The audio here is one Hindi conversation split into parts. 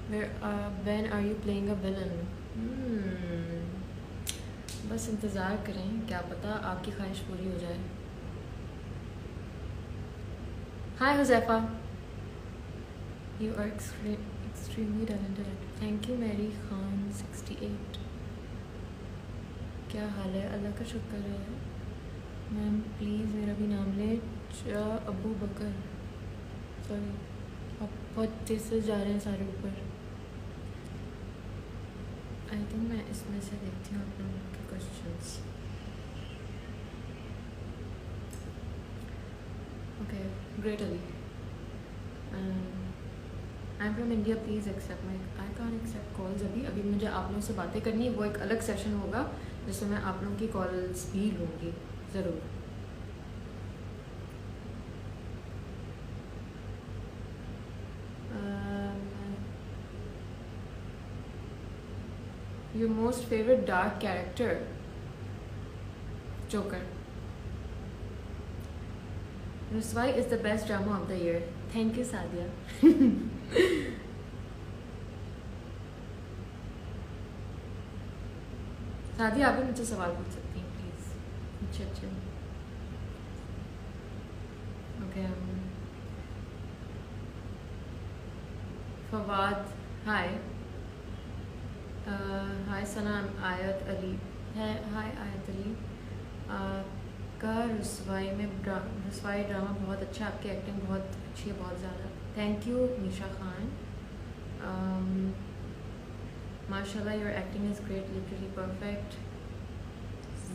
When are you playing a villain? बस इंतज़ार करें, क्या पता आपकी ख्वाहिश पूरी हो जाए. Hi Josefa. You are extremely talented. Thank you Mary Khan 68. क्या हाल है? अल्लाह का शुक्र है. मैम प्लीज़ मेरा भी नाम ले. अबू बकर. सॉरी, आप बहुत तेज से जा रहे हैं सारे ऊपर. आई थिंक मैं इसमें से देखती हूँ आप लोगों के questions. Okay, great Ali. I am from India, please accept my. I can't accept calls अभी मुझे आप लोगों से बातें करनी है. वो एक अलग सेशन होगा जिसमें मैं आप लोगों की कॉल्स भी लूँगी ज़रूर. Your most favorite dark character? Joker. Ruswai is the best drama of the year. Thank you, Sadia. Sadia, आप भी मुझसे सवाल पूछ सकती हैं प्लीज़. अच्छा. ओके. फवाद, हाय. हाय सना, आयत अली है. हाय आयत अली. का रसवाई ड्रामा बहुत अच्छा. आपकी एक्टिंग बहुत अच्छी है, बहुत ज़्यादा. Thank you Misha Khan. माशाल्लाह your acting is great, literally perfect.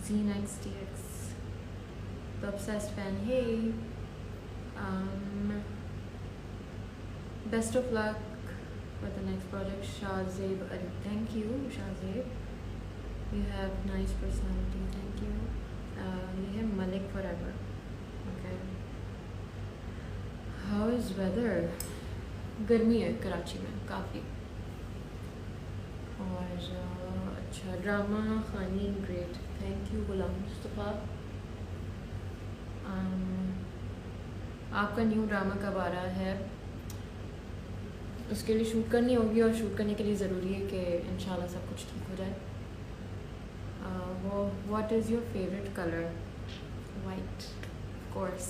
Z9TX, the obsessed fan. Hey, best of luck for the next project. Shahzeb Ali. Thank you Shahzeb. You have nice personality. Thank you. You have Malik forever. Okay. How is weather? गर्मी है कराची में काफ़ी. और अच्छा ड्रामा खानी ग्रेट. थैंक यू गुलाम मुस्तफ़ा. आपका न्यू ड्रामा कब आ रहा है? उसके लिए शूट करनी होगी और शूट करने के लिए ज़रूरी है कि इंशाल्लाह सब कुछ ठीक हो जाए. वो what is your favourite colour? White of course.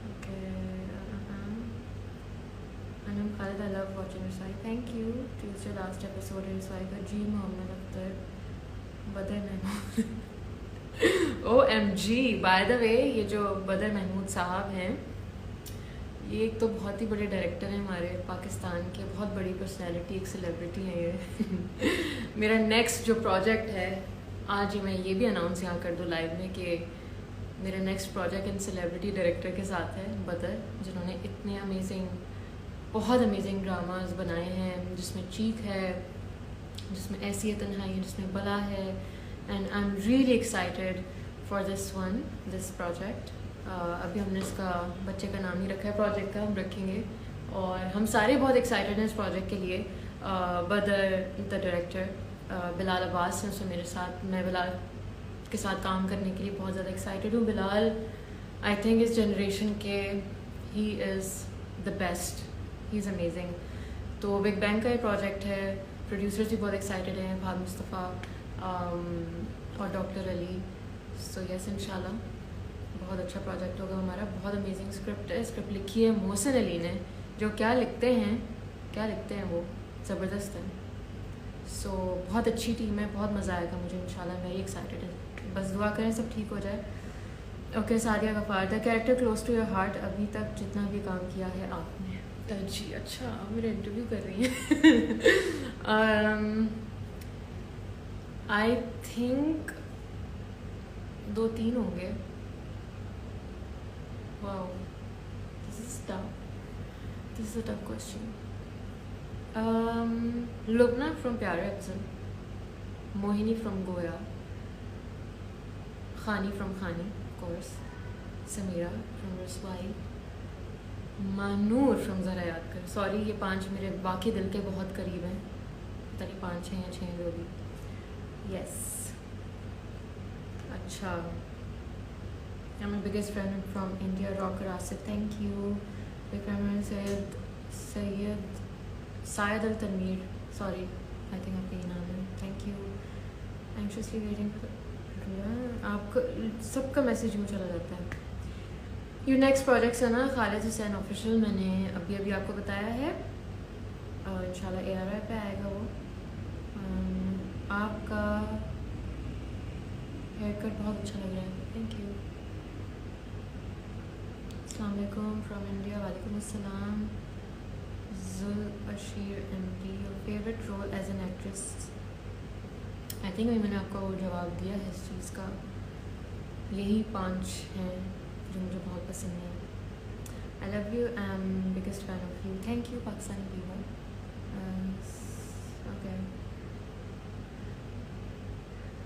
Okay. Anam Khalid, I love watching Ruswai. Thank you. Tuesday last episode है रसाई का. जी Mohammad Akhtar. Badar Mahmood. OMG, by the way ये जो बदर महमूद साहब हैं, ये एक तो बहुत ही बड़े डायरेक्टर हैं हमारे पाकिस्तान के. बहुत बड़ी पर्सनैलिटी, एक सेलिब्रिटी हैं ये. मेरा नेक्स्ट जो प्रोजेक्ट है, आज ही मैं ये भी अनाउंस यहाँ कर दूँ लाइव में कि मेरा next project in celebrity director के साथ है. बदर, जिन्होंने इतने अमेजिंग, बहुत अमेजिंग ड्रामाज बनाए हैं, जिसमें चीख है, जिसमें ऐसी तन्हाई है, जिसमें बला है. And I am really excited for this project. अभी हमने इसका बच्चे का नाम ही रखा है, प्रोजेक्ट का हम रखेंगे. और हम सारे बहुत एक्साइटेड हैं इस प्रोजेक्ट के लिए. बदर द डायरेक्टर, बिलाल अब्बास हैं उसमें मेरे साथ. मैं बिलाल के साथ काम करने के लिए बहुत ज़्यादा एक्साइटेड हूँ. बिलाल आई थिंक इस जनरेशन के he is the best. He is amazing. तो बिग बैंग का ये प्रोजेक्ट है. प्रोड्यूसर्स भी बहुत एक्साइटेड हैं, फाद मुस्तफ़ा और डॉक्टर अली. सो यस, इंशाल्लाह बहुत अच्छा प्रोजेक्ट होगा हमारा. बहुत अमेजिंग स्क्रिप्ट है. स्क्रिप्ट लिखी है मोहसिन अली ने, जो क्या लिखते हैं वो ज़बरदस्त है. सो बहुत अच्छी टीम है, बहुत मज़ा आएगा मुझे इंशाल्लाह. वेरी एक्साइटेड है. बस दुआ करें सब ठीक हो जाए. Okay. Sadia Gaffar, the character close to your heart. अभी तक जितना भी काम किया है आपने. जी अच्छा, मेरे इंटरव्यू कर रही हैं. आई थिंक 2-3 होंगे. Wow, this is a tough question. Lubna from Pyare Afzal, Mohini from Goya, Khaani from Khaani of course, Sameera from Ruswai, Manoor from Zara Yaad कर. सॉरी, ये 5 मेरे बाकी दिल के बहुत करीब हैं. पता नहीं 5 या 6 जो भी. यस. अच्छा, I'm my biggest friend from India, Rock Rasid. Thank you. Big friend Syed Al Tanveer. Sorry, I think आपका ये नाम है. Thank you. Anxiously waiting for. आपका सबका मैसेज यूँ चला जाता है. ये नेक्स्ट प्रोजेक्ट्स है ना खालिद हुसैन ऑफिशियल. मैंने अभी अभी आपको बताया है. इंशाल्लाह ARI पे आएगा वो. आपका हेयर कट बहुत अच्छा लग रहा है. Thank you. अस्सलाम वालेकुम फ्रॉम इंडिया. वालेकुम अस्सलाम. Zul Ashir MD. Your favourite role as an actress. I think मैंने आपको वो जवाब दिया है इस चीज़ का. यही 5 हैं जो मुझे बहुत पसंद है. आई love you. I am biggest fan of you. Thank you Pakistani people. Okay.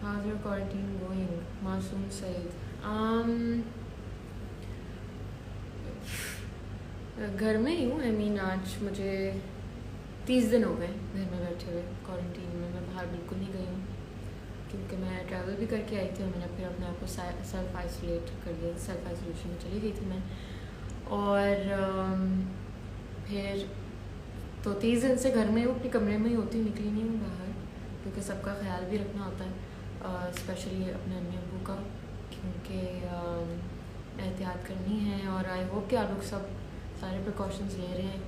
How is your quarantine going? मासूम सईद. घर में ही हूँ. आई मीन आज मुझे 30 दिन हो गए घर में बैठे हुए क्वारंटीन में. मैं बाहर बिल्कुल नहीं गई हूँ क्योंकि मैं ट्रैवल भी करके आई थी और मैंने फिर अपने आप को सेल्फ आइसोलेट कर लिया. सेल्फ आइसोलेशन में चली गई थी मैं. और फिर तो 30 दिन से घर में हूँ. अपने कमरे में ही होती हूँ. निकली नहीं हूँ बाहर क्योंकि सबका ख्याल भी रखना होता है. स्पेशली अपने अम्मी अब्बू का क्योंकि एहतियात करनी है. और आई होप कि आप लोग सब सारे प्रिकॉशंस ले रहे हैं.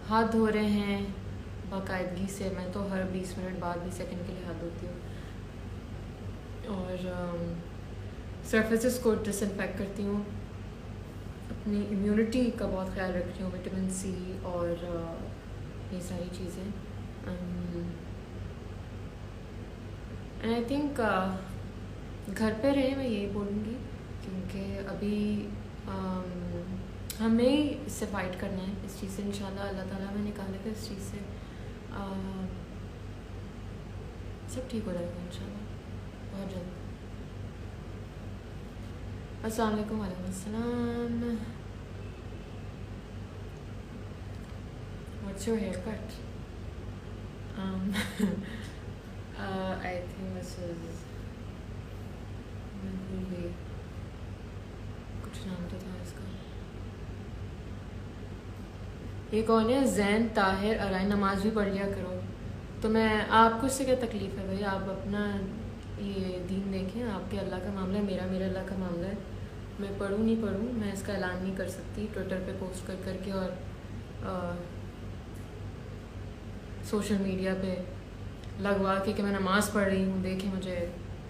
हाथ धो रहे हैं बाकायदगी से. मैं तो हर 20 मिनट बाद 20 सेकंड के लिए हाथ धोती हूँ. और सरफेसेस को डिसइंफेक्ट करती हूँ. अपनी इम्यूनिटी का बहुत ख्याल रखती हूँ. विटामिन C और ये सारी चीज़ें. एंड आई थिंक घर पे रहे मैं यही बोलूँगी क्योंकि अभी हमें ही इससे फाइट करना है. इस चीज़ से इंशाल्लाह अल्लाह ताला में निकालेगा. इस चीज़ से सब ठीक हो जाएगा इंशाल्लाह बहुत जल्द. अस्सलाम वालेकुम. वालेकुम अस्सलाम. What's your haircut? I think this is कुछ नाम तो था इसका. ये कौन है? जैन ताहिर अराई. नमाज भी पढ़ लिया करो. तो मैं आपको इससे क्या तकलीफ़ है भाई? आप अपना ये दीन देखें. आपके अल्लाह का मामला है. मेरा अल्लाह का मामला है. मैं पढ़ूँ नहीं पढ़ूँ मैं इसका ऐलान नहीं कर सकती ट्विटर पे पोस्ट कर करके और सोशल मीडिया पे लगवा के कि मैं नमाज़ पढ़ रही हूँ. देखें मुझे.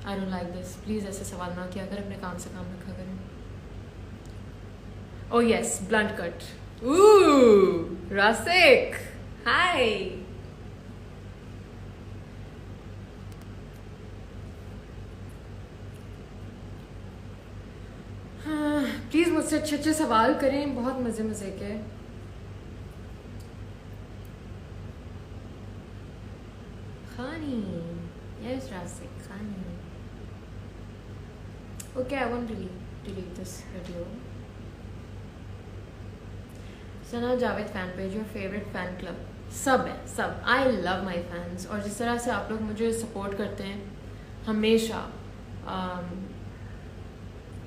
I don't like this. Please ऐसे सवाल ना किया करें. अपने काम से काम रखा करें. Oh yes blunt cut. Rasik hi. Please मुझसे अच्छे अच्छे सवाल करें. बहुत मज़े मज़े के. खानी. Yes Rasik Khani. Okay I want to delete this video. Sana Javed fan page. Your favourite fan club. सब है सब. I love my fans. और जिस तरह से आप लोग मुझे सपोर्ट करते हैं हमेशा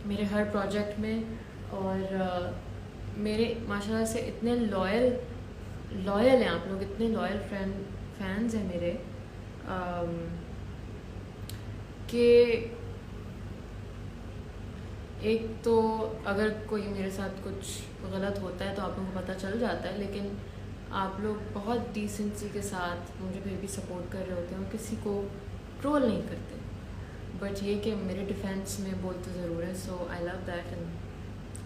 मेरे हर प्रोजेक्ट में. और मेरे माशाल्लाह से इतने लॉयल हैं आप लोग. इतने लॉयल फैंस हैं मेरे कि एक तो अगर कोई मेरे साथ कुछ गलत होता है तो आप लोगों को पता चल जाता है. लेकिन आप लोग बहुत डिसेंसी के साथ मुझे फिर भी सपोर्ट कर रहे होते हैं और किसी को ट्रोल नहीं करते. बट ये कि मेरे डिफेंस में बोलते ज़रूर है. So I love that and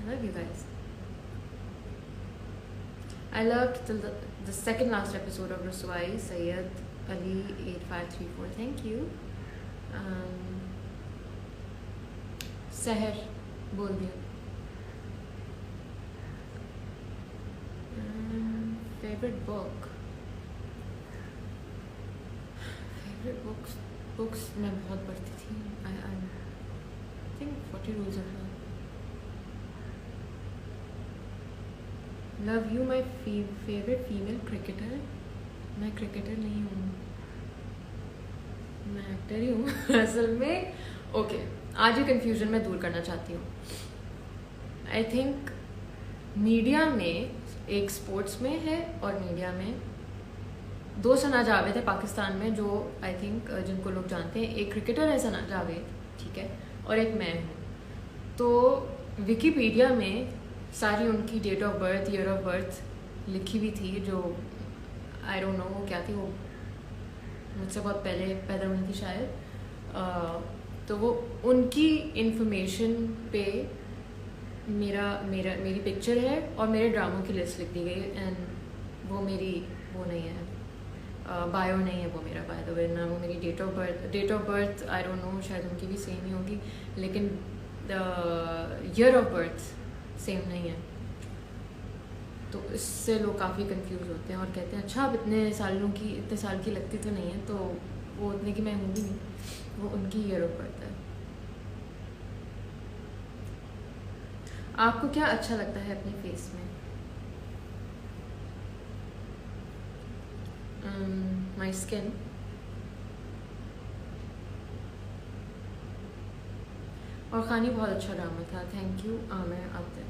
I love you guys. I love the second last episode of Ruswai. Syed Ali 8534. Thank you. Sehar बोल दिया. फेवरेट बुक्स मैं बहुत पढ़ती थी. I think 40 Rules of Love. Love you my favourite female cricketer. मैं क्रिकेटर नहीं हूँ. मैं एक्टर ही हूँ असल में. ओके आज ये कन्फ्यूजन मैं दूर करना चाहती हूँ. आई थिंक मीडिया में एक स्पोर्ट्स में है और मीडिया में दो सना जावेद है पाकिस्तान में, जो आई थिंक जिनको लोग जानते हैं। एक क्रिकेटर है सना जावेद, ठीक है, और एक मैं हूँ। तो विकीपीडिया में सारी उनकी date of birth, year of birth लिखी हुई थी, जो आई डोंट नो वो क्या थी, वो मुझसे बहुत पहले पैदा हुई थी शायद। तो वो उनकी इंफॉर्मेशन पे मेरी पिक्चर है और मेरे ड्रामों की लिस्ट लिख दी गई। एंड वो मेरी वो नहीं है, बायो नहीं है वो मेरा, बाय द वे ना वो मेरी date of birth I don't know, शायद उनकी भी सेम ही होगी, लेकिन ईयर ऑफ बर्थ सेम नहीं है। तो इससे लोग काफ़ी कंफ्यूज होते हैं और कहते हैं अच्छा आप इतने साल की लगती तो नहीं है, तो वो उतने की मैं हूँ भी नहीं, वो उनकी ईयर ऑफ बर्थ है। आपको क्या अच्छा लगता है अपने फेस में? My skin. और खानी बहुत अच्छा ड्रामा था, थैंक यू आमिर आतिफ।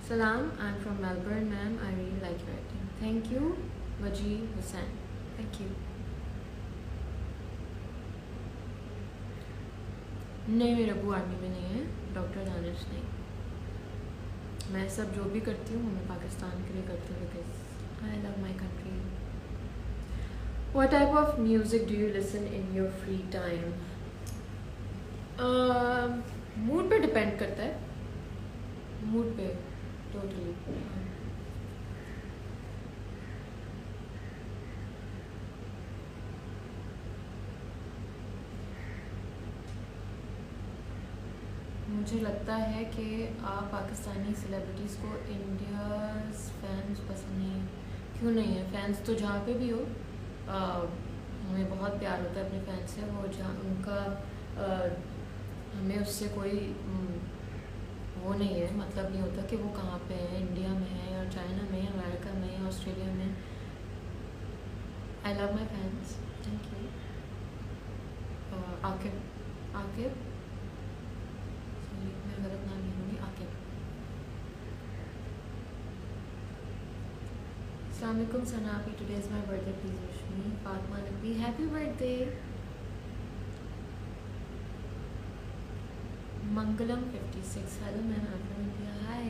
सलाम, आई am from Melbourne ma'am, I really like your acting, thank you. वजी हुसैन, थैंक यू। नहीं, मेरा अबू आर्मी में नहीं है, डॉक्टर दानिश नहीं। मैं सब जो भी करती हूँ मैं पाकिस्तान के लिए करती हूँ, because I love my country. What type of music do you listen in your free time? Mood पे डिपेंड करता है, मूड पे टोटली। मुझे लगता है कि आप पाकिस्तानी सेलिब्रिटीज़ को इंडियाज़ फैंस पसंद नहीं है। क्यों नहीं है? फैंस तो जहाँ पे भी हो, हमें बहुत प्यार होता है अपने फैंस से। वो जहाँ उनका हमें उससे कोई वो नहीं है, मतलब नहीं होता कि वो कहाँ पे है, इंडिया में है या चाइना में, अमेरिका में या ऑस्ट्रेलिया में। I love my fans, thank you. Aqib मैं गलत नाम लिखूँगी, आकिब। अस्सलामुअलैकुम Sanafi, today is my birthday, please wish me. Fatima Naqvi, happy birthday. Mangalam 56, hello ma'am, I am from India, hi.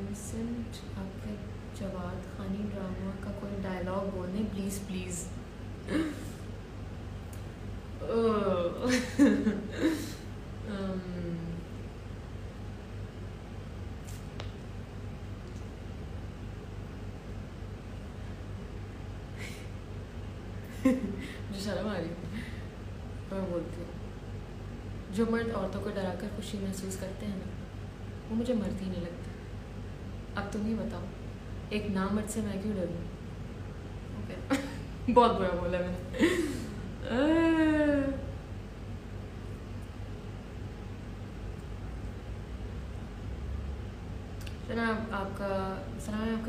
Recent आपके जवाद खानी ड्रामा का कोई डायलॉग बोलने प्लीज़ प्लीज़। मुझे शर्म आ रही है, मैं बोलती हूँ। जो मर्द औरतों को डराकर खुशी महसूस करते हैं ना, वो मुझे मर्द ही नहीं लगते। अब तुम ही बताओ, एक नामर्द से मैं क्यों डरूँ? ओके बहुत बुरा बोला मैंने। सना आपका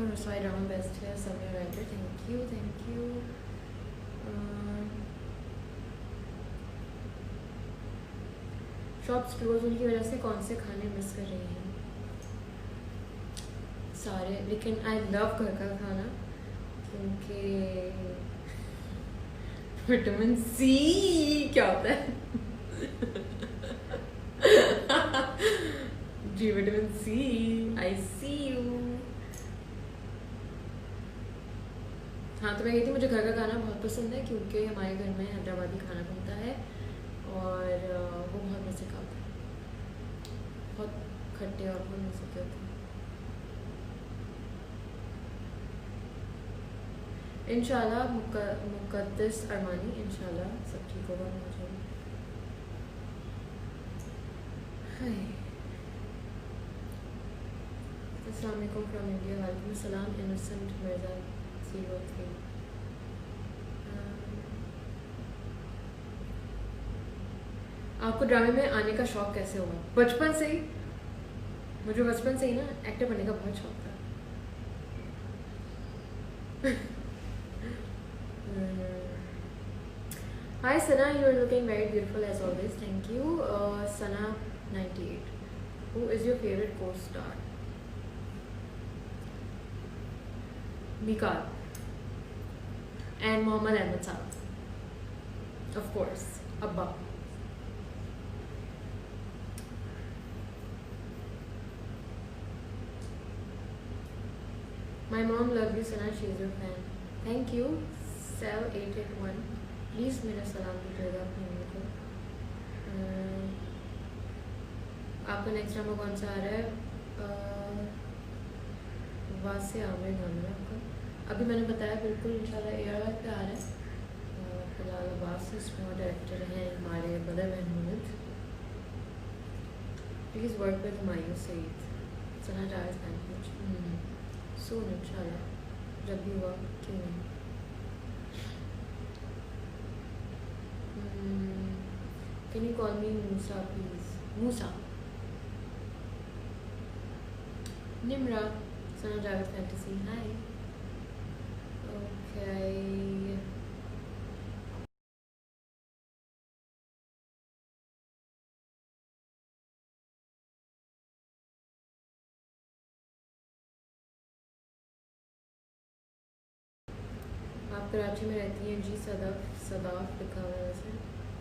रसवाई ड्रामा बेस्ट है, समय writer, thank you thank you. Shops close होने की वजह से कौन से खाने मिस कर रही हैं? सारे, लेकिन आई लव घर का खाना क्योंकि विटामिन सी क्या होता है? जी vitamin C, I see you. हाँ, तो मैं कहती मुझे घर का खाना बहुत पसंद है क्योंकि हमारे घर में हैदराबादी खाना बनता है और वो बहुत मज़े का होता है, बहुत खट्टे और बहुत मज़े के होते हैं। इंशाल्लाह मुक़द्दस अरमानी, इंशाल्लाह सब ठीक होगा। मुझे अस्सलाम वालेकुम फ्रॉम इंडिया, वालेकुम सलाम। इनोसेंट मिर्ज़ा 03। आपको ड्रामे में आने का शौक कैसे हुआ? बचपन से ही, मुझे बचपन से ही ना एक्टर बनने का बहुत शौक था। Hi Sana, you are looking very beautiful as always. Thank you. Sana 98. Who is your favorite co-star? Mikal and Mohammad Ahmed Saab. Of course, Abba. My mom loves you, Sana. She is your fan. Thank you. Cell 881. Please मेरा सलाम दीजिएगा अपनी मम्मी को. आपका नेक्स्ट ड्रामा कौन सा आ रहा है? वास से आमिर गाना है आपका. अभी मैंने बताया बिल्कुल इंशाल्लाह एयर पे आ रहा है. फिलहाल वास इसमें और डायरेक्टर हैं हमारे Badar Mahmood. Please work with Humayun Saeed. Sana Javed language soon इंशाल्लाह. जब भी हुआ क्यों नहीं. Can you call me Musa, please? Musa. Nimra. Sana Javed Fantasy. Hi. Okay. आप कराची में रहती हैं जी. सदाफ लिखा हुआ है वैसे.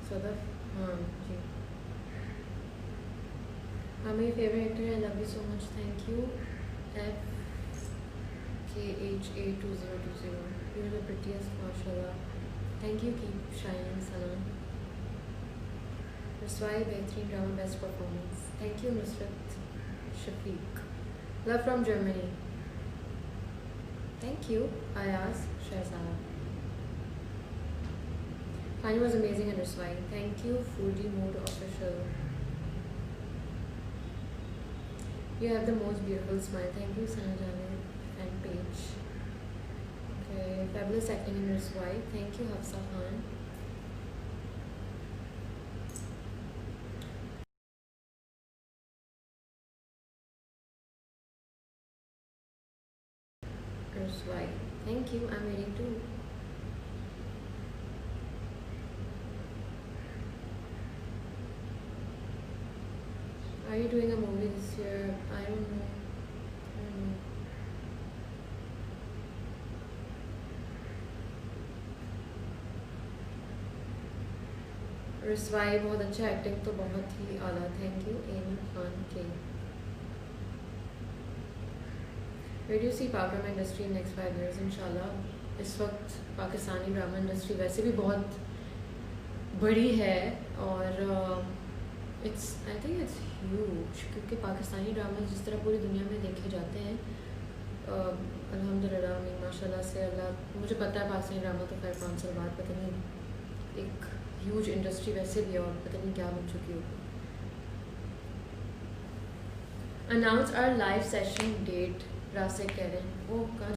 सदफ. हाँ जी. हाँ मेरी फेवरेट एक्टर है. Love you so much. Thank you. FKH82020. You are the prettiest माशाल्लाह. Thank you. Keep shining Sana. Ruswai बेहतरीन drama best performance. Thank you Nusrat Shafiq. Love from Germany. Thank you, Ayaz Shahzada. Fine was amazing and Raswai. Thank you, Foodie Mood Official. You have the most beautiful smile. Thank you, Sana Javed and Paige. Okay, fabulous acting in Raswai. Thank you, Hafsa Khan. Raswai. Thank you. I'm waiting too. Are you doing a movie this year? I don't know. रसवाई बहुत अच्छा. एक्टिंग तो बहुत ही आला. थैंक यू एमन खान के. Where do you see पाक drama industry in next 5 years? इंशाल्लाह. इस वक्त पाकिस्तानी ड्रामा इंडस्ट्री वैसे भी बहुत बड़ी है और it's I think it's huge. क्योंकि पाकिस्तानी ड्रामा जिस तरह पूरी दुनिया में देखे जाते हैं अल्हम्दुलिल्लाह माशाल्लाह से अल्लाह. मुझे पता है पाकिस्तानी ड्रामा तो खैर 5 साल बाद पता नहीं एक ह्यूज इंडस्ट्री वैसे भी है और पता नहीं क्या बन चुकी होगी. Announce our live session date. रास्ते कह रहे हैं वो कहाँ.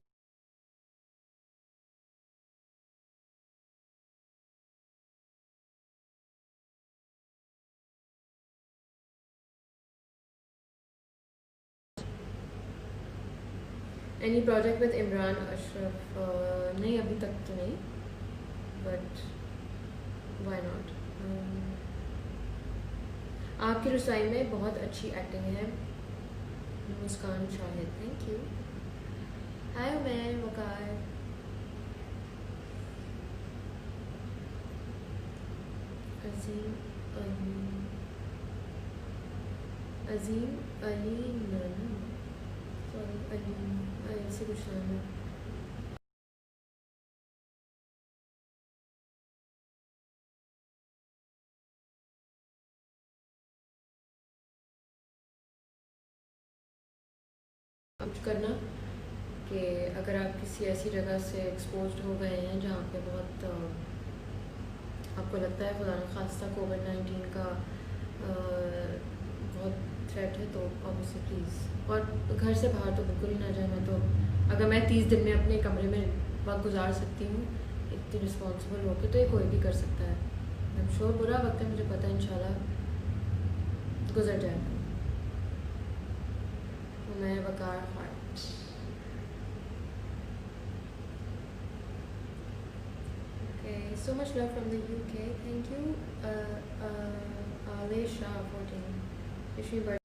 Any project with Imran Ashraf? नहीं अभी तक तो नहीं बट वाई नॉट. आपकी रसोई में बहुत अच्छी एक्टिंग है. Muskan Shahid. Thank you. Hi Umar Waqar. Azeem Ali नाना. सॉरी अली ऐसे कुछ नाम है. कुछ करना कि अगर आप किसी ऐसी जगह से एक्सपोज हो गए हैं जहाँ पे बहुत आपको लगता है खुदा न खास्ता कोविड-19 का बहुत थ्रेट है तो ऑब्वियसली प्लीज़. और घर से बाहर तो बिल्कुल ही ना जाए. मैं तो अगर मैं 30 दिन में अपने कमरे में वक्त गुजार सकती हूँ इतनी रिस्पॉन्सिबल होकर तो ये कोई भी कर सकता है. आई एम श्योर बुरा वक्त है मुझे पता है इंशाल्लाह गुजर जाएगा. मैं Waqar heart. Okay so much love from the UK. Thank you, Alesha 14. Wish me birthday.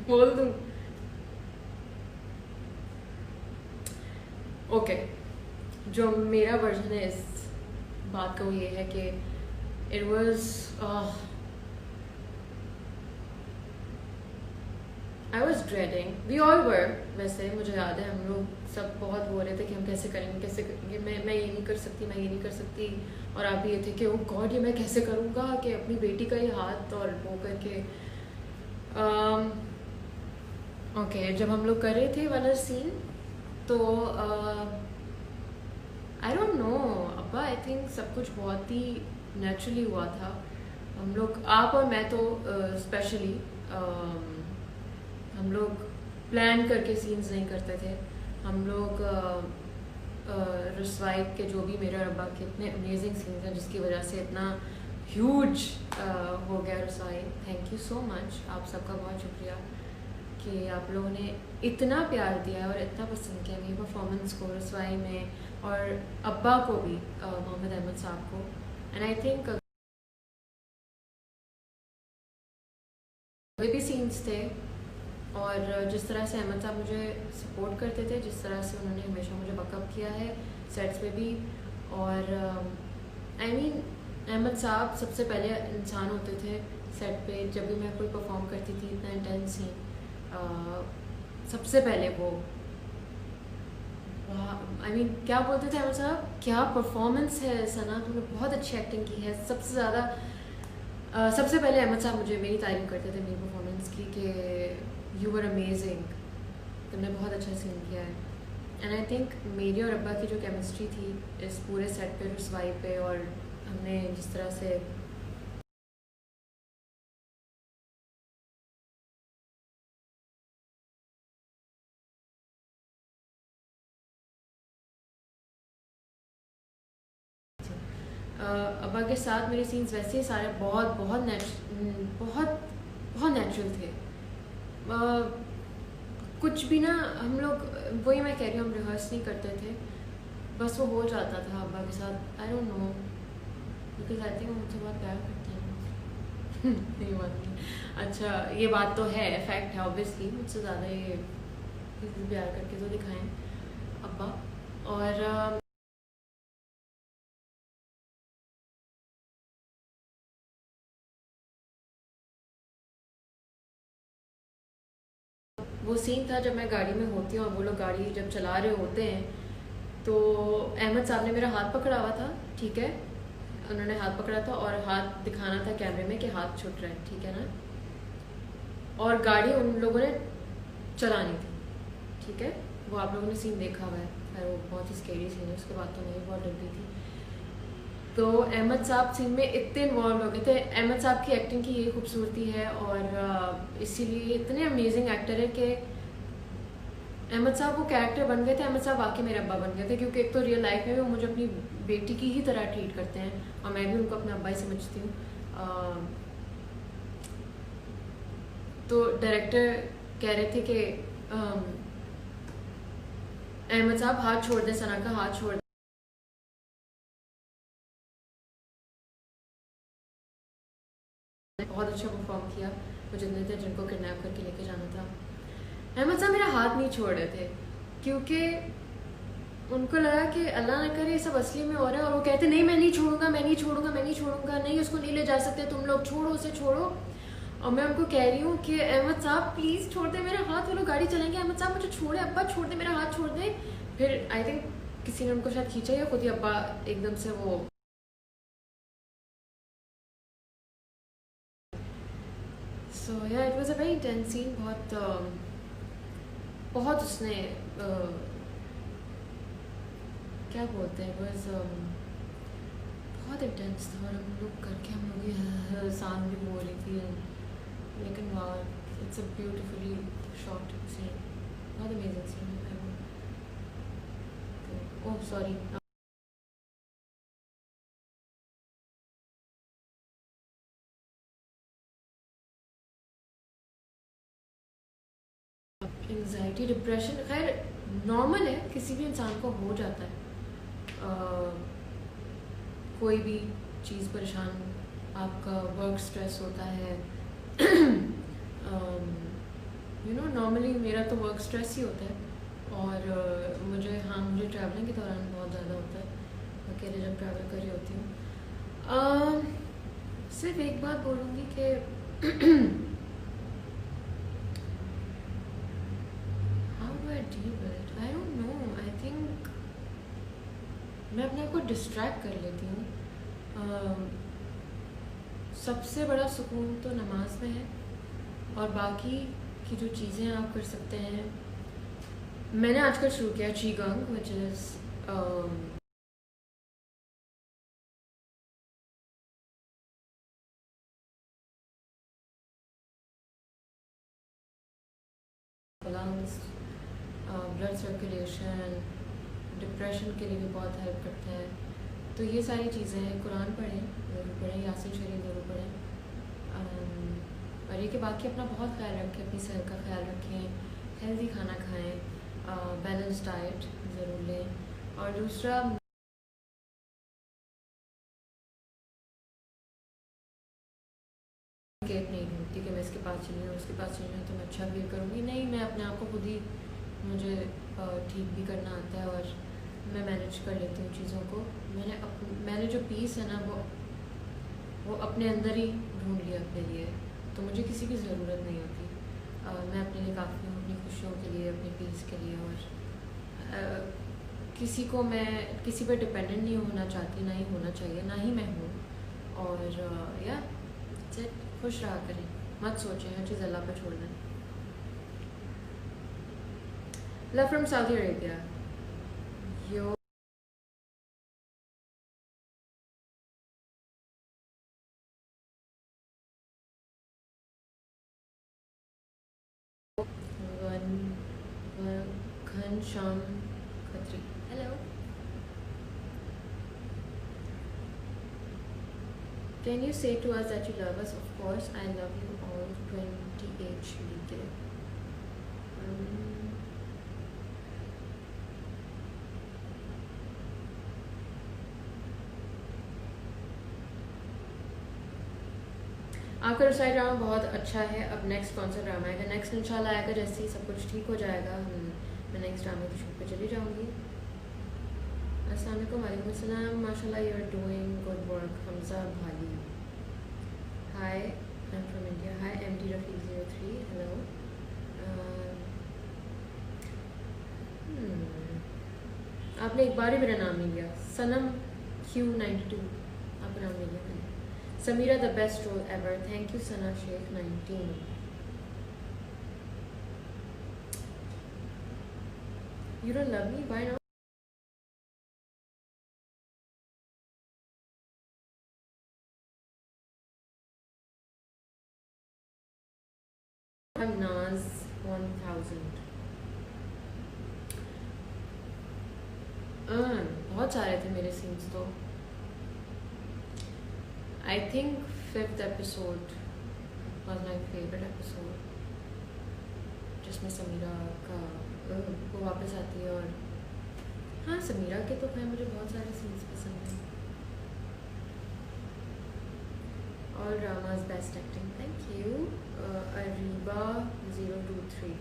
बोल दूँ. ओके, जो मेरा वर्जन है इस बात का वो ये है कि it was I was dreading, we all were. वैसे मुझे याद है हम लोग सब बहुत बोल रहे थे कि हम कैसे करेंगे, कैसे करेंगे, मैं ये नहीं कर सकती, मैं ये नहीं कर सकती. और आप भी ये थे कि ओ गॉड ये मैं कैसे करूँगा कि अपनी बेटी का ये हाथ और वो करके. ओके, जब हम लोग कर रहे थे वाला सीन तो आई डोंट नो अब्बा, आई थिंक सब कुछ बहुत ही नेचुरली हुआ था. हम लोग, आप और मैं तो स्पेशली हम लोग प्लान करके सीन्स नहीं करते थे. हम लोग रसवाई के जो भी मेरे और अब्बा के इतने अमेजिंग सीन्स हैं जिसकी वजह से इतना ह्यूज हो गया रसवाई. थैंक यू सो मच, आप सबका बहुत शुक्रिया कि आप लोगों ने इतना प्यार दिया और इतना पसंद किया मेरी परफॉर्मेंस को रसवाई में, और अब्बा को भी, मोहम्मद अहमद साहब को. एंड आई थिंक वे भी सीन्स थे, और जिस तरह से अहमद साहब मुझे सपोर्ट करते थे, जिस तरह से उन्होंने हमेशा मुझे बकअप किया है सेट्स पे भी. और आई मीन अहमद साहब सबसे पहले इंसान होते थे सेट पे. जब भी मैं कोई परफॉर्म करती थी इतना इंटेंस सीन, सबसे पहले वो आई मीन क्या बोलते थे अहमद साहब, क्या परफॉर्मेंस है सना, तुमने बहुत अच्छी एक्टिंग की है. सबसे ज़्यादा सबसे पहले अहमद साहब मुझे मेरी तारीफ करते थे मेरी परफॉर्मेंस की कि यू वर अमेजिंग, तुमने बहुत अच्छा सीन किया है. एंड आई थिंक मेरी और अब्बा की जो केमिस्ट्री थी इस पूरे सेट पे, रसवाई पे, और हमने जिस तरह से अब्बा के साथ मेरे सीन्स वैसे ही सारे बहुत बहुत बहुत बहुत नेचुरल थे. कुछ भी ना, हम लोग, वही मैं कह रही हूँ, हम रिहर्स नहीं करते थे, बस वो हो जाता था अब्बा के साथ. आई don't no, because I think वो मुझसे बहुत प्यार करते हैं. नहीं बात नहीं. अच्छा, ये बात तो है, फैक्ट है ऑब्वियसली, मुझसे ज़्यादा ये प्यार करके तो दिखाएं अब्बा. और वो सीन था जब मैं गाड़ी में होती हूँ और वो लोग गाड़ी जब चला रहे होते हैं, तो अहमद साहब ने मेरा हाथ पकड़ा हुआ था, ठीक है, उन्होंने हाथ पकड़ा था और हाथ दिखाना था कैमरे में कि हाथ छूट रहा है, ठीक है ना. और गाड़ी उन लोगों ने चलानी थी, ठीक है, वो आप लोगों ने सीन देखा हुआ है. खैर वो बहुत ही स्केरी सीन है, उसके बाद तो नहीं, बहुत डर गई थी. तो अहमद साहब सीन में इतने इन्वॉल्व हो गए थे. अहमद साहब की एक्टिंग की ये खूबसूरती है, और इसीलिए इतने अमेजिंग एक्टर है कि अहमद साहब वो कैरेक्टर बन गए थे. अहमद साहब वाकई मेरे अब्बा बन गए थे, क्योंकि एक तो रियल लाइफ में भी वो मुझे अपनी बेटी की ही तरह ट्रीट करते हैं, और मैं भी उनको अपना अब्बा ही समझती हूँ. तो डायरेक्टर कह रहे थे कि अहमद साहब हाथ छोड़ दें, सना का हाथ छोड़ दें. बहुत अच्छा परफॉर्म किया. वो जितने थे जिनको किडनैप करके लेके जाना था, अहमद साहब मेरा हाथ नहीं छोड़ रहे थे, क्योंकि उनको लगा कि अल्लाह न करे ये सब असली में हो रहा है. और वो कहते नहीं मैं नहीं छोड़ूंगा, मैं नहीं छोड़ूंगा, मैं नहीं छोड़ूंगा, नहीं उसको नहीं ले जा सकते तुम लोग, छोड़ो उसे, छोड़ो. और मैं उनको कह रही हूँ कि अहमद साहब प्लीज़ छोड़ दे मेरा हाथ, वो लोग गाड़ी चलेंगे, अहमद साहब मुझे छोड़े, अब्बा छोड़ दे, मेरा हाथ छोड़ दे. फिर आई थिंक किसी ने उनको शायद खींचा, या खुद ही अब्बा एकदम से वो. So yeah it was a very intense scene. बहुत उसने क्या बोलते हैं, बस बहुत इंटेंस था. और हम लोग करके हम लोग ये सांस भी बोल रही थी, लेकिन वाह, it's a beautifully shot scene, बहुत अमेजिंग सीन है. सॉरी, एंजाइटी डिप्रेशन खैर नॉर्मल है, किसी भी इंसान को हो जाता है। कोई भी चीज़ परेशान, आपका वर्क स्ट्रेस होता है यू नो नॉर्मली मेरा तो वर्क स्ट्रेस ही होता है। और मुझे ट्रैवलिंग के दौरान बहुत ज़्यादा होता है, अकेले जब ट्रैवल कर रही होती हूँ। सिर्फ एक बात बोलूँगी कि how do I deal with it, I don't no, I think मैं अपने आप को डिस्ट्रैक्ट कर लेती हूँ। सबसे बड़ा सुकून तो नमाज में है, और बाकी की जो चीज़ें आप कर सकते हैं, मैंने आजकल शुरू किया qigong, which is lungs, blood circulation, depression के लिए भी बहुत हेल्प करता है। तो ये सारी चीज़ें हैं। कुरान पढ़ें, ज़रूर पढ़ें, यासीन शरीफ ज़रूर पढ़ें। और ये कि बाकी अपना बहुत ख्याल रखें, अपनी सेहत का ख्याल रखें, हेल्दी खाना खाएं, बैलेंस डाइट ज़रूर लें। और दूसरा केप नहीं ढूंढती कि मैं इसके पास चली हूँ, उसके पास चली हूँ तो मैं अच्छा फील करूँगी। नहीं, मैं अपने आप को खुद ही, मुझे ठीक भी करना आता है और मैं मैनेज कर लेती हूँ चीज़ों को। मैंने जो पीस है ना, वो अपने अंदर ही ढूंढ लिया अपने लिए, तो मुझे किसी की ज़रूरत नहीं होती। मैं अपने लिए काफ़ी हूँ, अपनी खुशियों के लिए, अपने पीस के लिए। और किसी को मैं किसी पर डिपेंडेंट नहीं होना चाहती, ना ही होना चाहिए, ना ही मैं हूँ। और या खुश रहा करें, मत सोचें, हर चीज़ अल्लाह पर छोड़ दें। Love from Saudi Arabia. Yo Ghanshyam Khatri, hello. Can you say to us that you love us? Of course, I love you all 20H DK. आपका रसाई ड्रामा बहुत अच्छा है। अब नेक्स्ट कौन सा ड्रामा आएगा? नेक्स्ट इंशाल्लाह आएगा जैसे ही सब कुछ ठीक हो जाएगा, मैं नेक्स्ट ड्रामे की शूट पे चली जाऊँगी। अस्सलाम वालेकुम। वालेकुम अस्सलाम। माशाल्लाह you are doing good work. Hamza भाली, hi, I am from India. Hi MD Rafiq 03, hello. आपने एक बार ही मेरा नाम नहीं लिया। सनम Q92, आपका नाम नहीं लिया मैंने। Samira the best role ever, thank you Sana Shaikh 19। You don't love me, why not? Naz 1000। बहुत सारे थे मेरे सीन्स तो। I think 5th episode was my favourite episode, जिसमें समीरा का वो वापस आती है। और हाँ, समीरा के तो खैर मुझे बहुत सारे सीन्स पसंद हैं। All dramas best acting, thank you. Areeba 023।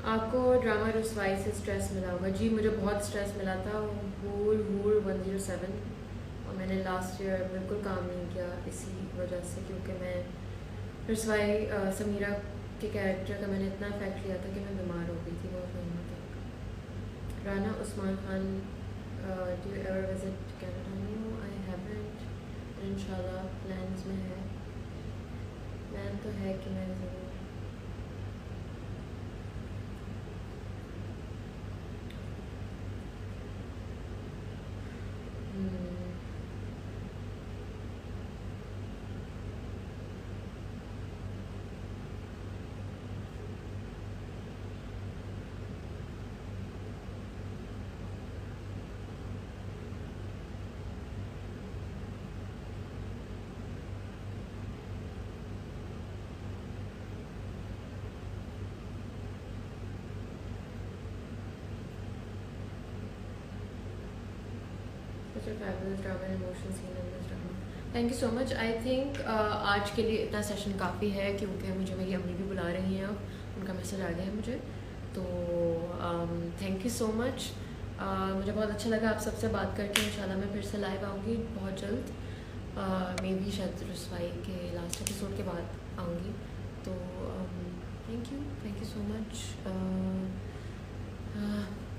आपको ड्रामा रसवाई से स्ट्रेस मिला होगा? जी, मुझे बहुत स्ट्रेस मिला था। हूल 107, और मैंने लास्ट ईयर बिल्कुल काम नहीं किया इसी वजह से, क्योंकि मैं रसवाई समीरा के कैरेक्टर का मैंने इतना इफेक्ट लिया था कि मैं बीमार हो गई थी बहुत महीनों तक। Rana Usman Khan, do you ever visit Canada? No, I haven't, इंशाल्लाह प्लान्स में है। प्लान तो है कि मैं ज़रूर। such a fabulous drama and emotional scene in this drama. Thank you so much. I think आज के लिए इतना सेशन काफ़ी है क्योंकि मुझे मेरी अम्मी भी बुला रही हैं, अब उनका मैसेज आ गया है मुझे, तो थैंक यू सो मच। मुझे बहुत अच्छा लगा आप सबसे बात करके। इंशाल्लाह मैं फिर से लाइव आऊँगी बहुत जल्द, मे बी शायद रुस्वाई के लास्ट एपिसोड के बाद आऊँगी। तो thank you so much,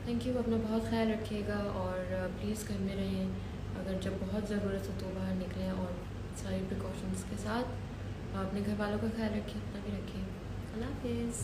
thank you. अपना बहुत ख्याल रखिएगा और प्लीज़ घर में रहें, अगर जब बहुत ज़रूरत हो तो बाहर निकलें और सारी प्रिकॉशंस के साथ। अपने घर वालों का ख्याल रखिए, अपना भी रखिए। अल्लाह हाफिज़।